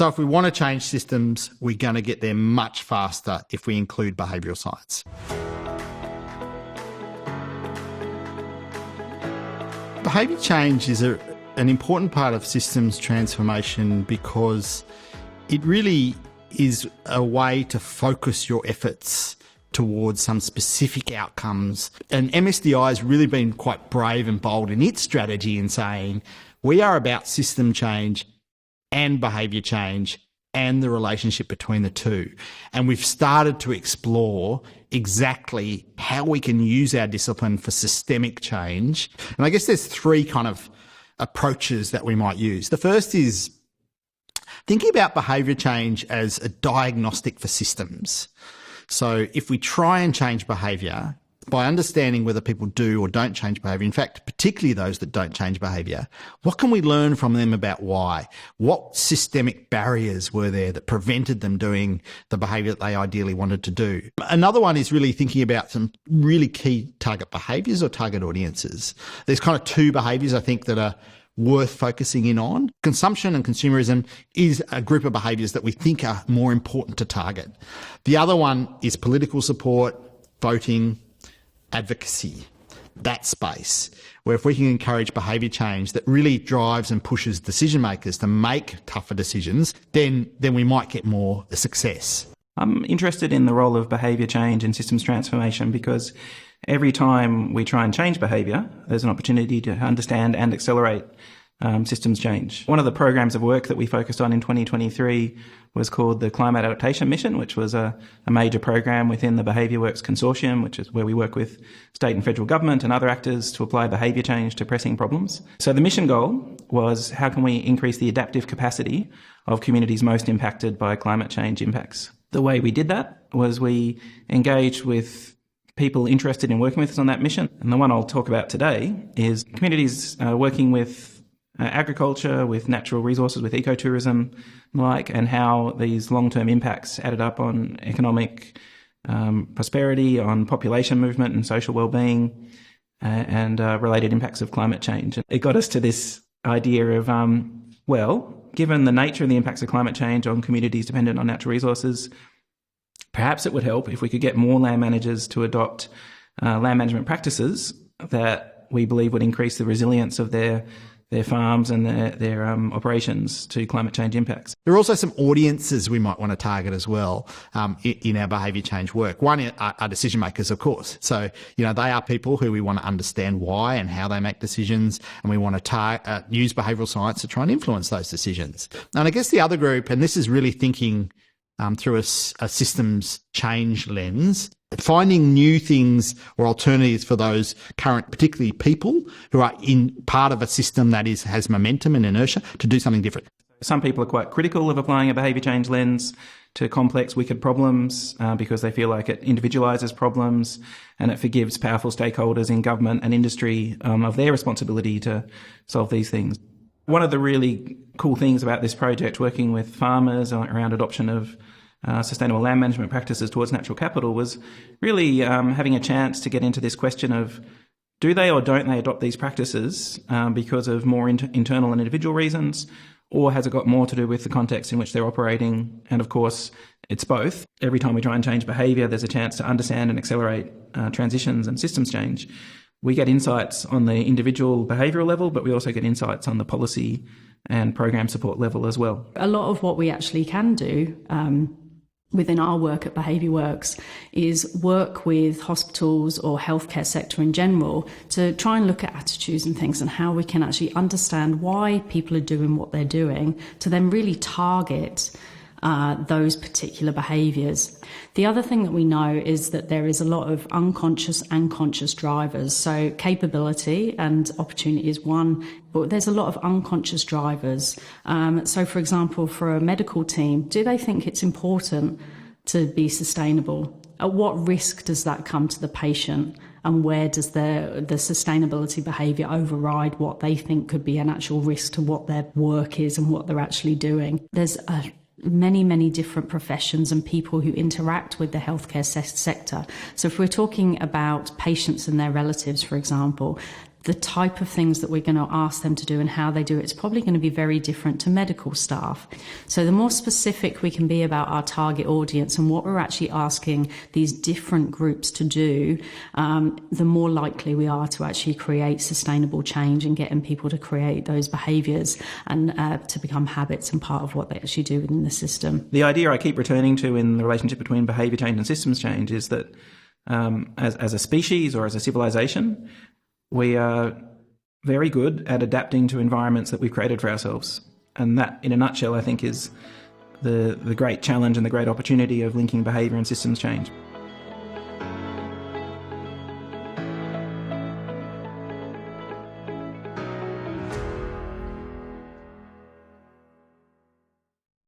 So if we want to change systems, we're going to get there much faster if we include behavioural science. Behaviour change is an important part of systems transformation because it really is a way to focus your efforts towards some specific outcomes. And MSDI has really been quite brave and bold in its strategy in saying we are about system change and behaviour change and the relationship between the two. And we've started to explore exactly how we can use our discipline for systemic change. And I guess there's three kind of approaches that we might use. The first is thinking about behaviour change as a diagnostic for systems. So if we try and change behaviour, by understanding whether people do or don't change behaviour, in fact, particularly those that don't change behaviour, what can we learn from them about why? What systemic barriers were there that prevented them doing the behaviour that they ideally wanted to do? Another one is really thinking about some really key target behaviours or target audiences. There's kind of two behaviours I think that are worth focusing in on. Consumption and consumerism is a group of behaviours that we think are more important to target. The other one is political support, voting, advocacy, that space, where if we can encourage behaviour change that really drives and pushes decision makers to make tougher decisions, then we might get more success. I'm interested in the role of behaviour change in systems transformation because every time we try and change behaviour, there's an opportunity to understand and accelerate systems change. One of the programs of work that we focused on in 2023 was called the Climate Adaptation Mission, which was a major program within the Behaviour Works Consortium, which is where we work with state and federal government and other actors to apply behaviour change to pressing problems. So the mission goal was how can we increase the adaptive capacity of communities most impacted by climate change impacts. The way we did that was we engaged with people interested in working with us on that mission. And the one I'll talk about today is communities working with agriculture, with natural resources, with ecotourism, and how these long-term impacts added up on economic prosperity, on population movement and social well-being, and related impacts of climate change. It got us to this idea of, given the nature and the impacts of climate change on communities dependent on natural resources, perhaps it would help if we could get more land managers to adopt land management practices that we believe would increase the resilience of their farms and their operations to climate change impacts. There are also some audiences we might want to target as well in our behaviour change work. One are decision makers, of course. So, they are people who we want to understand why and how they make decisions, and we want to use behavioural science to try and influence those decisions. And I guess the other group, and this is really thinking through a systems change lens, finding new things or alternatives for those current, particularly people who are in part of a system that has momentum and inertia to do something different. Some people are quite critical of applying a behaviour change lens to complex, wicked problems because they feel like it individualises problems and it forgives powerful stakeholders in government and industry of their responsibility to solve these things. One of the really cool things about this project, working with farmers around adoption of sustainable land management practices towards natural capital, was really having a chance to get into this question of do they or don't they adopt these practices because of more internal and individual reasons, or has it got more to do with the context in which they're operating? And of course, it's both. Every time we try and change behaviour, there's a chance to understand and accelerate transitions and systems change. We get insights on the individual behavioural level, but we also get insights on the policy and program support level as well. A lot of what we actually can do within our work at Behaviour Works is work with hospitals or healthcare sector in general to try and look at attitudes and things and how we can actually understand why people are doing what they're doing to then really target those particular behaviours. The other thing that we know is that there is a lot of unconscious and conscious drivers. So capability and opportunity is one, but there's a lot of unconscious drivers. So for example, for a medical team, do they think it's important to be sustainable? At what risk does that come to the patient? And where does the sustainability behaviour override what they think could be an actual risk to what their work is and what they're actually doing? There's many different professions and people who interact with the healthcare sector. So if we're talking about patients and their relatives, for example, the type of things that we're going to ask them to do and how they do it is probably going to be very different to medical staff. So the more specific we can be about our target audience and what we're actually asking these different groups to do, the more likely we are to actually create sustainable change and getting people to create those behaviours and to become habits and part of what they actually do within the system. The idea I keep returning to in the relationship between behaviour change and systems change is that as a species or as a civilization, we are very good at adapting to environments that we've created for ourselves. And that, in a nutshell, I think is the great challenge and the great opportunity of linking behaviour and systems change.